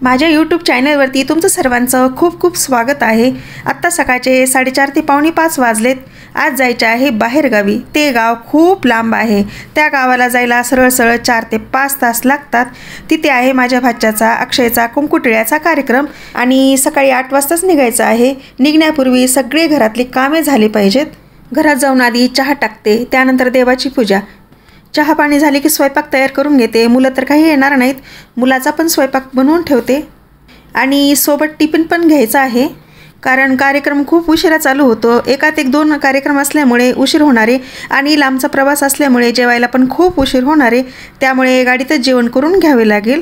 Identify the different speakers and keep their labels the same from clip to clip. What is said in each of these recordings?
Speaker 1: माझ्या यूट्यूब चॅनलवरती तुमचं सर्वांचं खूप खूप स्वागत आहे। आत्ता सकाळचे 4:30 ते 4:45 वाजलेत। आज जायचे आहे बाहेरगावी। ते गाव खूप लांब आहे। त्या गावाला जायला सरळ 4 ते 5 तास लागतात। तिथे आहे माझ्या भाच्याचा अक्षयचा कुंकुटिळ्याचा कार्यक्रम आणि सकाळी 8 वाजताच निघायचं आहे। निघण्यापूर्वी सगळे घरातली कामे झाली पाहिजेत। घरात जाऊन आधी चहा टाकते, त्यानंतर देवाची पूजा। चहा पाणी झाले की स्वयंपाक तयार करून घेते। मुलं तर काही येणार नाहीत, मुलाचा पण स्वयंपाक बनवून ठेवते आणि सोबत टिफिन पण घ्यायचा आहे, कारण कार्यक्रम खूप उशिरा चालू होतो। एकात एक 2 कार्यक्रम असल्यामुळे उशीर होणार आहे आणि लांबचा प्रवास असल्यामुळे जेवायला पण खूप उशीर होणार आहे, त्यामुळे गाडीतच जेवण करून घ्यावे लागेल।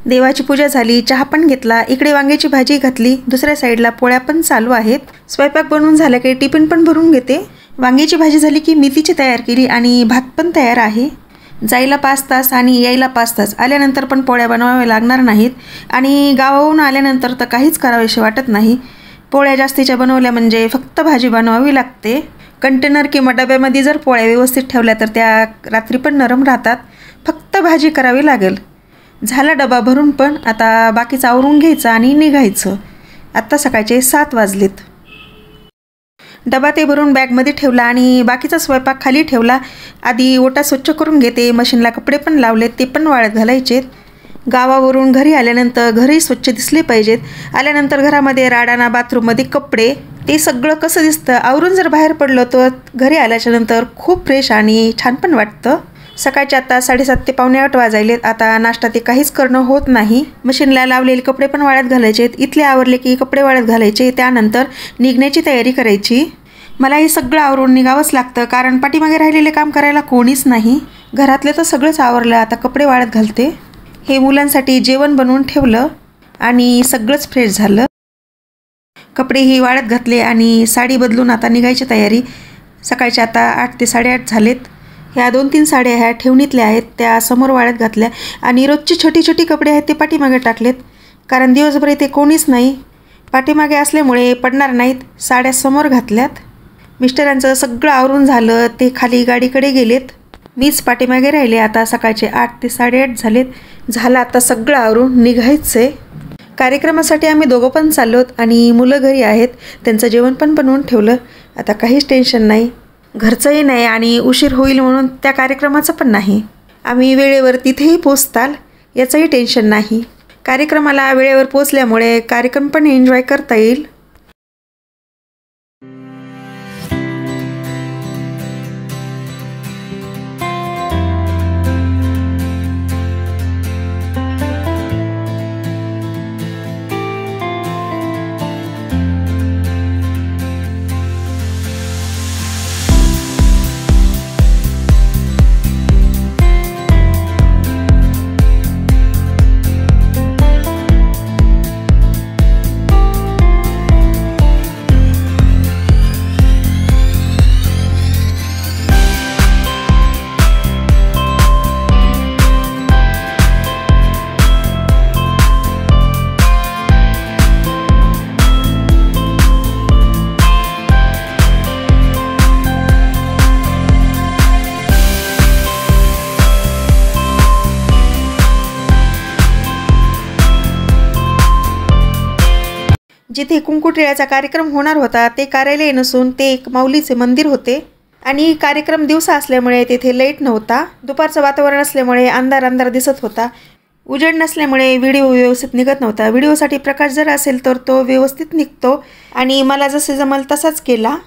Speaker 1: देवाची पूजा झाली, चहा पण घेतला, इकडे वांग्याची भाजी घातली, दुसऱ्या साईडला पोळ्या पण चालू आहेत। स्वयंपाक बनवून झाला की टिफिन पण भरून घेते। वांग्याची भाजी झाली की मेथीची तयार केली आणि भात पण तयार आहे। जायला 5 तास आणि यायला 5 तास, आल्यानंतर पण पोळ्या बनवाव्या लागणार नाहीत आणि गावाहून आल्यानंतर तर काहीच करावेसे वाटत नाही। पोळ्या जास्तीच्या बनवल्या म्हणजे फक्त भाजी बनवावी लागते। कंटेनर किंवा डब्यामध्ये जर पोळ्या व्यवस्थित ठेवल्या तर त्या रात्री पण नरम राहतात, फक्त भाजी करावी लागेल। झाला डबा भरून, पण आता बाकीचं आवरून घ्यायचं आणि निघायचं। आत्ता सकाळचे 7 वाजलेत। डबा ते भरून बॅगमध्ये ठेवला आणि बाकीचा स्वयंपाक खाली ठेवला। आधी ओटा स्वच्छ करून घेते, मशीनला कपडे पण लावलेत, ते पण वाळत घालायचेत। गावावरून घरी आल्यानंतर घरही स्वच्छ दिसले पाहिजेत। आल्यानंतर घरामध्ये राडाना, बाथरूममध्ये कपडे, ते सगळं कसं दिसतं। आवरून जर बाहेर पडलो तर घरी आल्याच्यानंतर खूप फ्रेश आणि छान पण वाटतं। सकाळचे आता 7:30 ते 7:45 वाजायलेत। आता नाश्ता ते काहीच करणं होत नाही। मशीनला लावलेले कपडे पण वाळत घालायचेत। इथले आवरले की कपडे वाळत घालायचे, त्यानंतर निघण्याची तयारी करायची। मला हे सगळं आवरून निघावंच लागतं, कारण पाठीमागे राहिलेले काम करायला कोणीच नाही। घरातले तर सगळंच आवरलं, आता कपडे वाळत घालते। हे मुलांसाठी जेवण बनवून ठेवलं आणि सगळंच फ्रेश झालं। कपडेही वाळत घातले आणि साडी बदलून आता निघायची तयारी। सकाळचे आता 8 ते 8:30 झालेत। ह्या 2-3 साड्या ह्या ठेवणीतल्या आहेत, त्या समोर वाळत घातल्या आणि रोजची छोटी छोटी कपडे आहेत ते पाठीमागे टाकलेत, कारण दिवसभर इथे कोणीच नाही। पाठीमागे असल्यामुळे पडणार नाहीत। साड्या समोर घातल्यात। मिस्टरांचं सगळं आवरून झालं, ते खाली गाडीकडे गेलेत, मीच पाठीमागे राहिले। आता सकाळचे 8 ते 8:30 झालेत। झालं आता सगळं आवरून निघायचंय। कार्यक्रमासाठी आम्ही दोघं पण चाललोत आणि मुलं घरी आहेत, त्यांचं जेवण पण बनवून ठेवलं। आता काहीच टेन्शन नाही, घरचंही नाही आणि उशीर होईल म्हणून त्या कार्यक्रमाचं पण नाही। आम्ही वेळेवर तिथेही पोचताल याचंही टेन्शन नाही। कार्यक्रमाला वेळेवर पोचल्यामुळे कार्यक्रम पण एन्जॉय करता येईल। जिथे कुंकुटिळ्याचा कार्यक्रम होणार होता ते कार्यालय नसून ते एक माऊलीचे मंदिर होते आणि कार्यक्रम दिवसा असल्यामुळे तेथे लाईट नव्हता। दुपारचं वातावरण असल्यामुळे अंधार अंधार दिसत होता। उजेड नसल्यामुळे व्हिडिओ व्यवस्थित निघत नव्हता। व्हिडिओसाठी प्रकाश जर असेल तर तो व्यवस्थित निघतो आणि मला जसे जमल तसाच केला।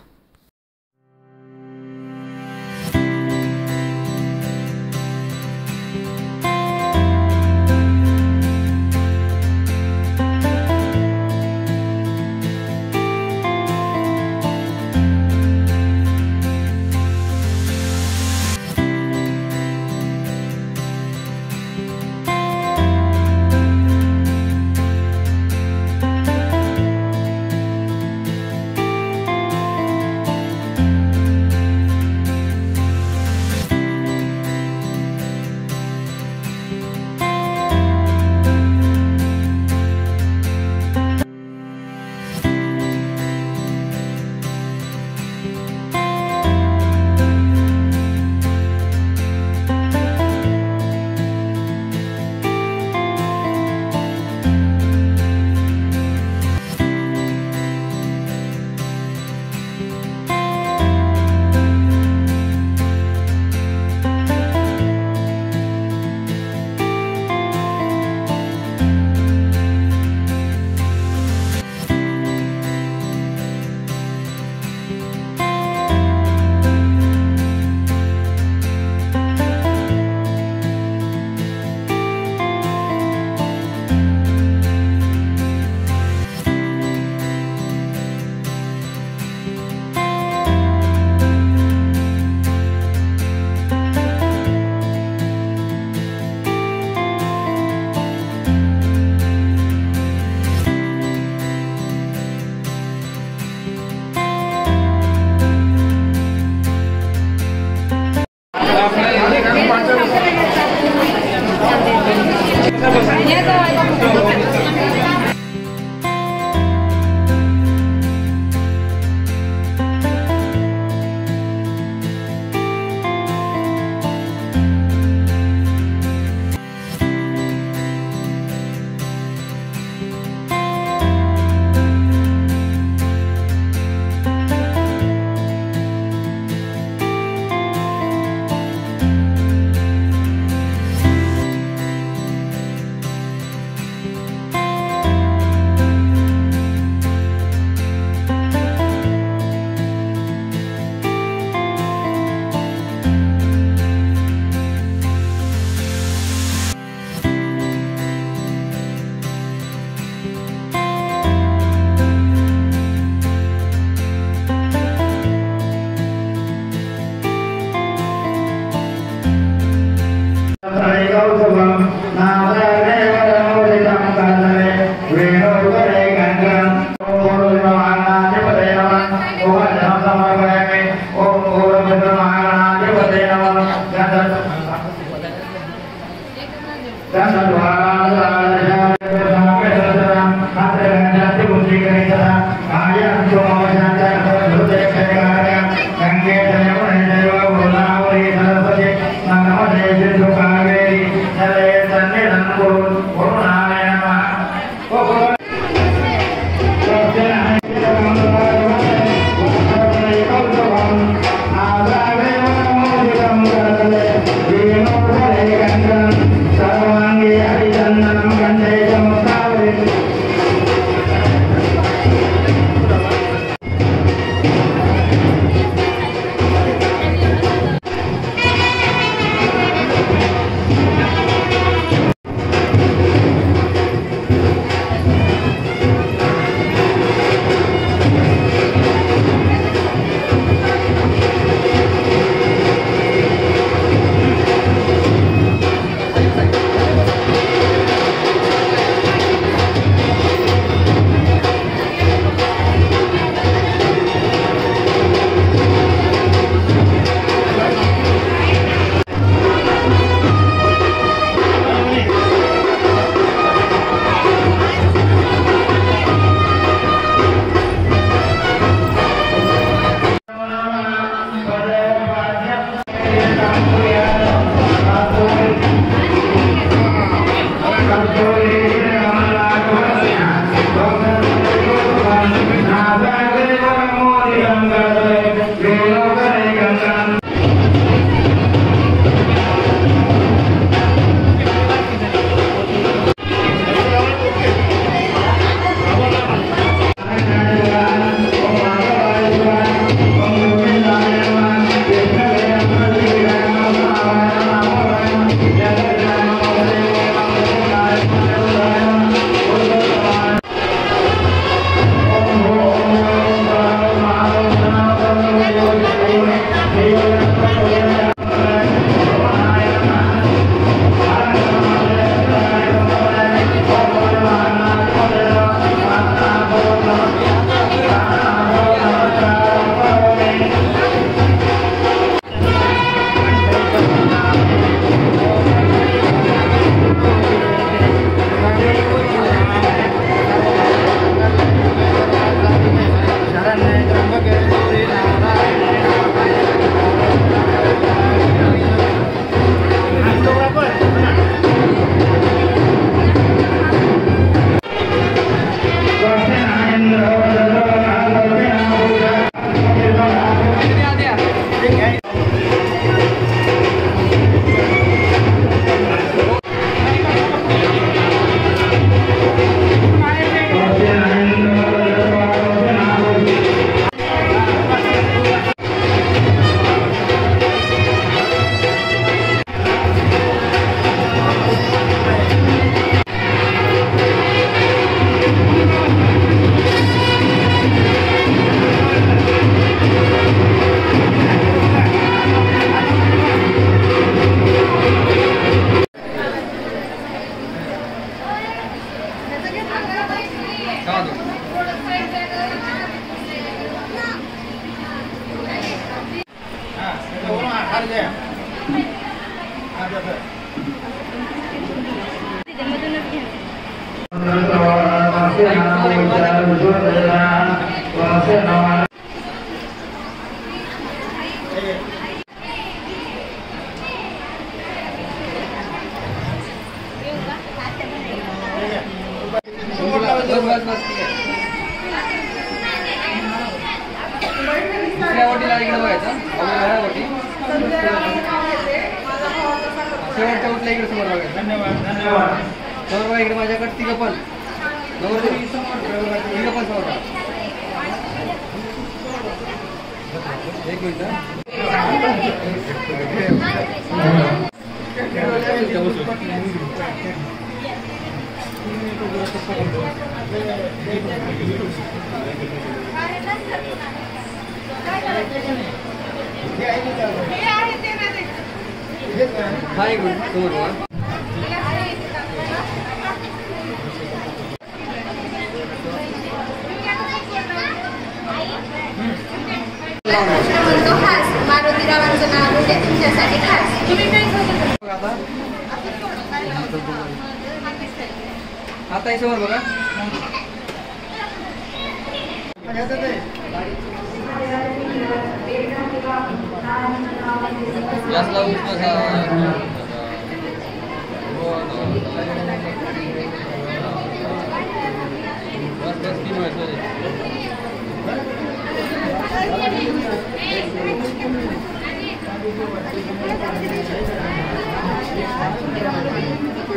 Speaker 2: आता याच्यावर बघा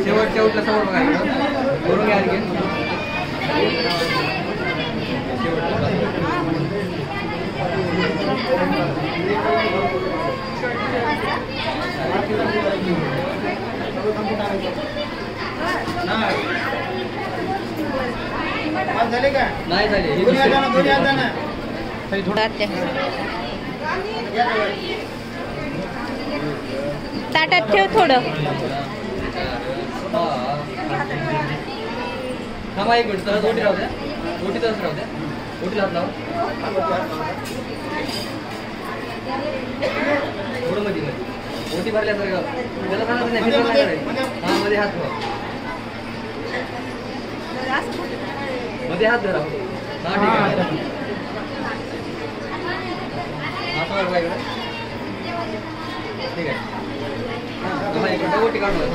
Speaker 2: शेवटच्या उठला समोर बघा करून घ्या आणखी नाही
Speaker 3: ताटात ठेव थोडं.
Speaker 2: थांबा एक मिनिट तर ओटी राहू द्या. ओटी तसंच राहू द्या. ओटी हात लावा थोडं मध्ये ओटी भरल्यासारखं त्याला सांगायचं नाही फिरवलं नाही करायचं. हा मध्ये हात ठेवा. मध्ये हात धरा. हा ठीक आहे. हात वर बघा इकडे. ठीक आहे. थांबा एक मिनिट ओटी काढून घ्या.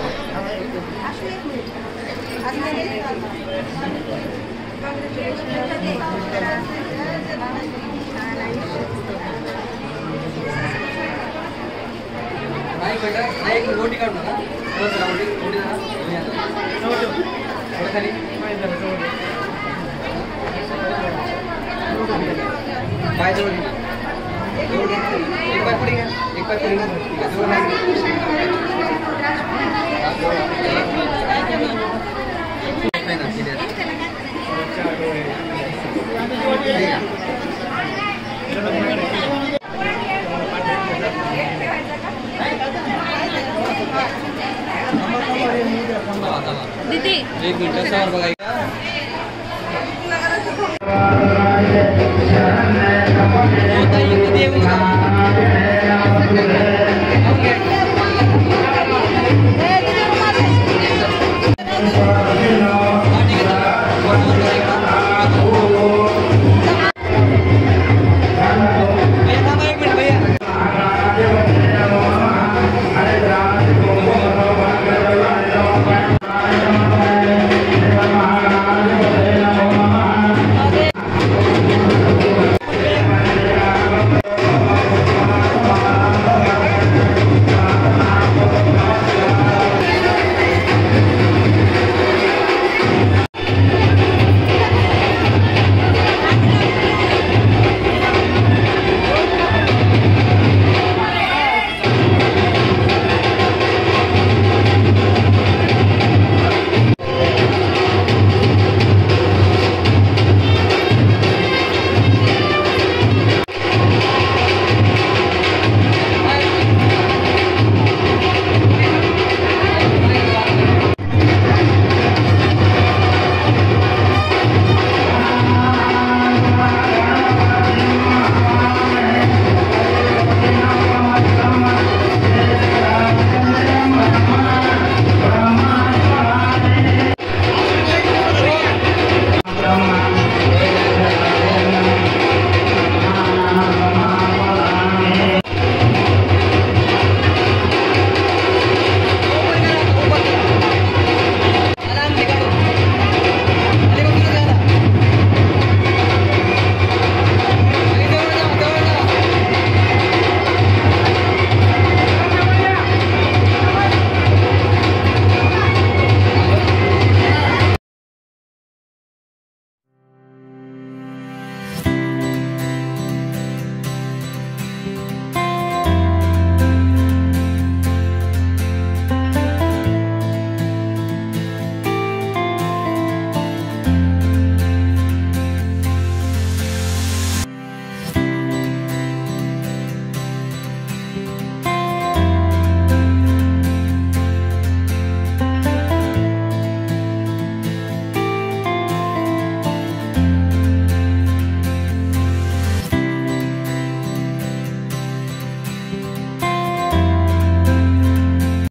Speaker 2: नाही बेटा नाही एक रोटी काढू नका बस रोटी रोटी जरा खाली पाय जवळ एक पाय पुढे घ्या एक पाय पुढे घ्या जवळ नाही ना
Speaker 3: दीदी
Speaker 2: एक मिनिट समोर बघा